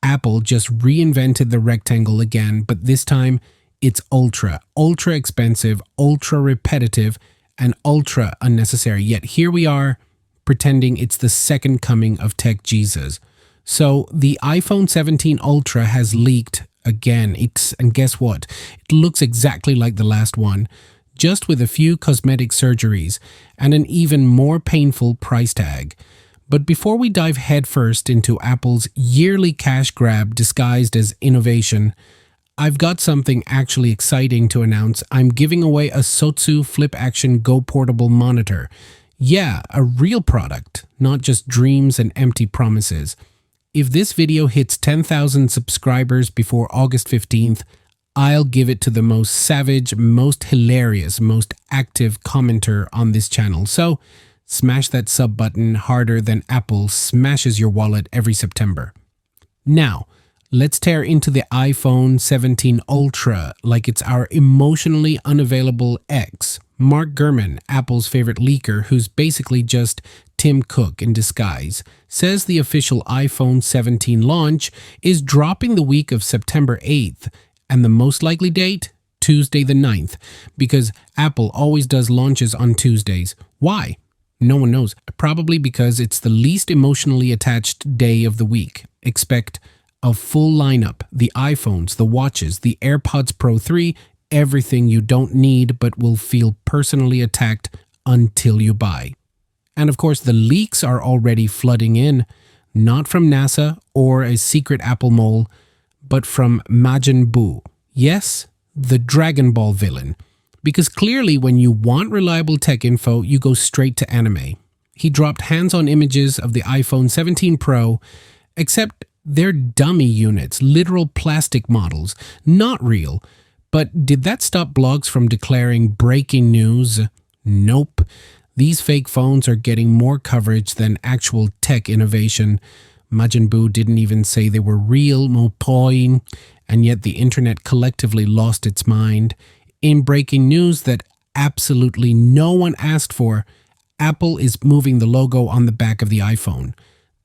Apple just reinvented the rectangle again, but this time it's ultra expensive, ultra repetitive, and ultra unnecessary. Yet here we are pretending it's the second coming of tech Jesus. So the iPhone 17 Ultra has leaked again. And guess what? It looks exactly like the last one, just with a few cosmetic surgeries and an even more painful price tag. But before we dive headfirst into Apple's yearly cash grab disguised as innovation, I've got something actually exciting to announce. I'm giving away a Sotsu Flip Action Go Portable monitor. Yeah, a real product, not just dreams and empty promises. If this video hits 10,000 subscribers before August 15th, I'll give it to the most savage, most hilarious, most active commenter on this channel. So smash that sub button harder than Apple smashes your wallet every September. Now, let's tear into the iPhone 17 Ultra like it's our emotionally unavailable ex. Mark Gurman, Apple's favorite leaker, who's basically just Tim Cook in disguise, says the official iPhone 17 launch is dropping the week of September 8th, and the most likely date? Tuesday the 9th, because Apple always does launches on Tuesdays. Why? No one knows. Probably because it's the least emotionally attached day of the week. Expect a full lineup, the iPhones, the watches, the AirPods Pro 3, everything you don't need but will feel personally attacked until you buy. And of course, the leaks are already flooding in, not from NASA or a secret Apple mole, but from Majin Buu. Yes, the Dragon Ball villain. Because clearly when you want reliable tech info, you go straight to anime. He dropped hands-on images of the iPhone 17 Pro, except they're dummy units, literal plastic models, not real. But did that stop blogs from declaring breaking news? Nope. These fake phones are getting more coverage than actual tech innovation. Majin Buu didn't even say they were real, mopoin, and yet the internet collectively lost its mind. In breaking news that absolutely no one asked for, Apple is moving the logo on the back of the iPhone.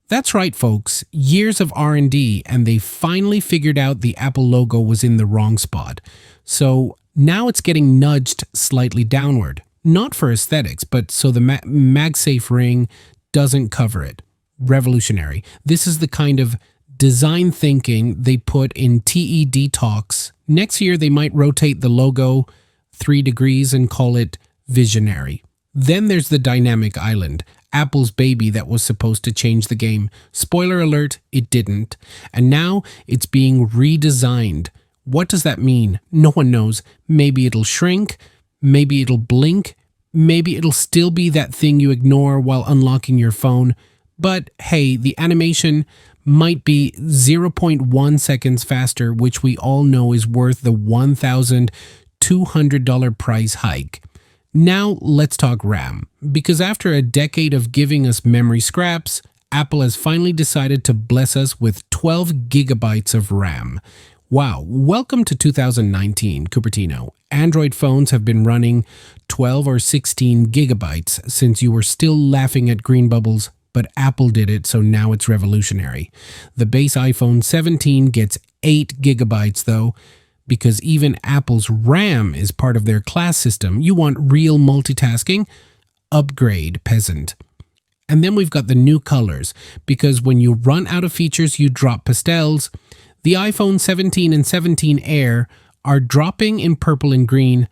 That's right, folks. Years of R&D, and they finally figured out the Apple logo was in the wrong spot. So now it's getting nudged slightly downward. Not for aesthetics, but so the MagSafe ring doesn't cover it. Revolutionary. This is the kind of design thinking they put in TED talks. Next year, they might rotate the logo 3 degrees and call it visionary. Then there's the dynamic island, Apple's baby that was supposed to change the game. Spoiler alert, it didn't. And now it's being redesigned. What does that mean? No one knows. Maybe it'll shrink. Maybe it'll blink. Maybe it'll still be that thing you ignore while unlocking your phone. But hey, the animation might be 0.1 seconds faster, which we all know is worth the $1,200 price hike. Now let's talk RAM, because after a decade of giving us memory scraps, Apple has finally decided to bless us with 12 gigabytes of RAM. Wow, welcome to 2019, Cupertino. Android phones have been running 12 or 16 gigabytes since you were still laughing at green bubbles, but Apple did it, so now it's revolutionary. The base iPhone 17 gets 8 gigabytes though, because even Apple's RAM is part of their class system. You want real multitasking? Upgrade, peasant. And then we've got the new colors, because when you run out of features, you drop pastels. The iPhone 17 and 17 Air are dropping in purple and green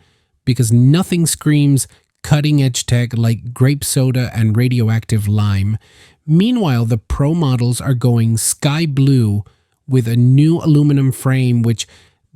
because nothing screams cutting-edge tech like grape soda and radioactive lime. Meanwhile, the Pro models are going sky blue with a new aluminum frame, which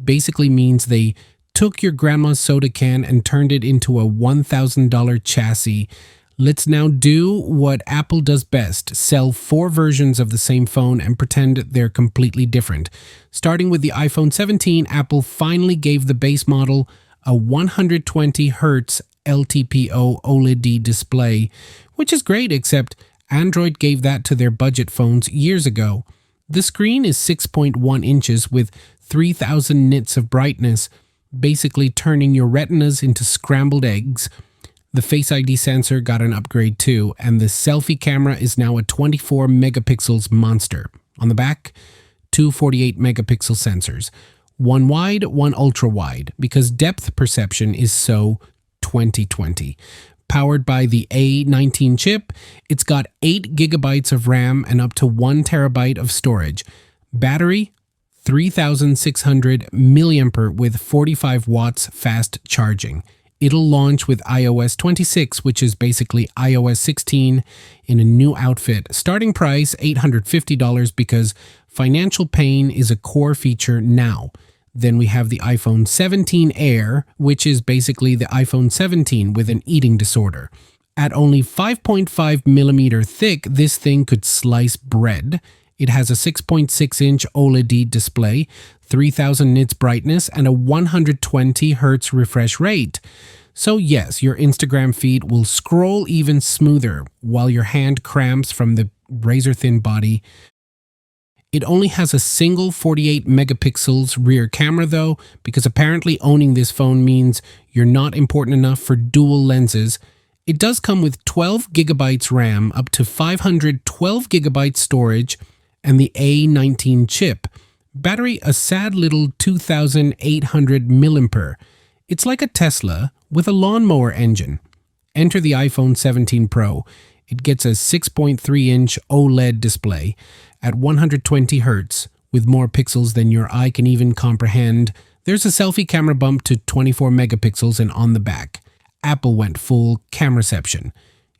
basically means they took your grandma's soda can and turned it into a $1,000 chassis. Let's now do what Apple does best, sell 4 versions of the same phone and pretend they're completely different. Starting with the iPhone 17, Apple finally gave the base model a 120 Hz LTPO OLED display, which is great, except Android gave that to their budget phones years ago. The screen is 6.1 inches with 3000 nits of brightness, basically turning your retinas into scrambled eggs. The Face ID sensor got an upgrade too, and the selfie camera is now a 24 megapixels monster. On the back, two 48 megapixel sensors, one wide, one ultra wide, because depth perception is so 2020. Powered by the A19 chip, it's got 8 gigabytes of RAM and up to 1 terabyte of storage. Battery, 3600 milliampere with 45 watts fast charging. It'll launch with iOS 26, which is basically iOS 16 in a new outfit. Starting price $850 because financial pain is a core feature now. Then we have the iPhone 17 Air, which is basically the iPhone 17 with an eating disorder. At only 5.5 millimeter thick, this thing could slice bread. It has a 6.6-inch OLED display, 3000 nits brightness, and a 120 Hz refresh rate. So yes, your Instagram feed will scroll even smoother while your hand cramps from the razor-thin body. It only has a single 48 megapixels rear camera though, because apparently owning this phone means you're not important enough for dual lenses. It does come with 12 gigabytes RAM, up to 512 gigabytes storage, and the A19 chip. Battery, a sad little 2800 milliampere. It's like a Tesla with a lawnmower engine. Enter the iPhone 17 Pro. It gets a 6.3-inch OLED display at 120 Hz with more pixels than your eye can even comprehend. There's a selfie camera bump to 24 megapixels and on the back. Apple went full cameraception.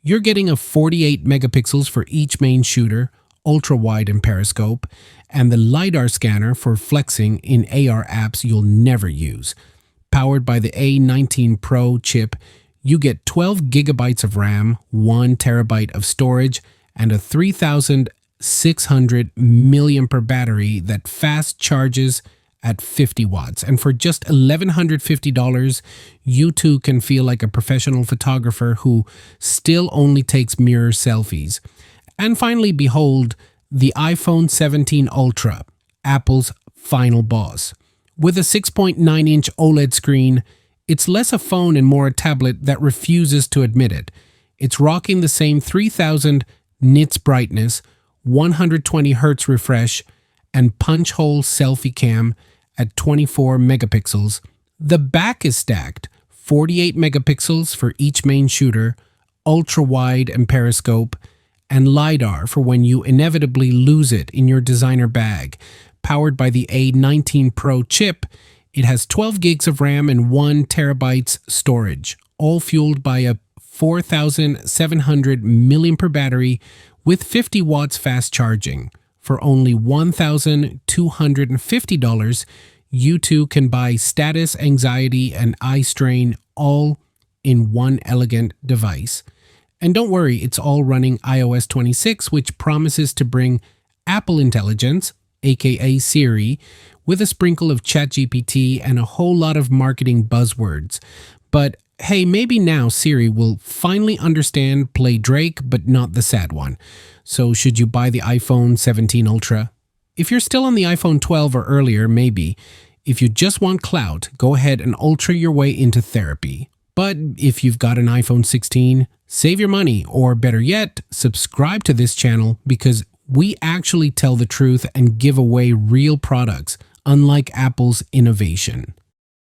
You're getting a 48 megapixels for each main shooter, ultra-wide and periscope, and the LiDAR scanner for flexing in AR apps you'll never use. Powered by the A19 Pro chip, you get 12 gigabytes of RAM, 1 terabyte of storage, and a 3600 milliampere battery that fast charges at 50 watts. And for just $1,150, you too can feel like a professional photographer who still only takes mirror selfies. And finally, behold, the iPhone 17 Ultra, Apple's final boss. With a 6.9-inch OLED screen, it's less a phone and more a tablet that refuses to admit it. It's rocking the same 3000 nits brightness, 120 Hz refresh, and punch-hole selfie cam at 24 megapixels. The back is stacked, 48 megapixels for each main shooter, ultra-wide and periscope, and LiDAR for when you inevitably lose it in your designer bag. Powered by the A19 Pro chip, it has 12 gigs of RAM and 1 terabyte storage, all fueled by a 4700 milliampere battery with 50 watts fast charging. For only $1,250, you too can buy status, anxiety, and eye strain all in one elegant device. And don't worry, it's all running iOS 26, which promises to bring Apple Intelligence, aka Siri, with a sprinkle of ChatGPT and a whole lot of marketing buzzwords. But hey, maybe now Siri will finally understand Play Drake, but not the sad one. So should you buy the iPhone 17 Ultra? If you're still on the iPhone 12 or earlier, maybe. If you just want clout, go ahead and ultra your way into therapy. But if you've got an iPhone 16, save your money, or better yet, subscribe to this channel because we actually tell the truth and give away real products, unlike Apple's innovation.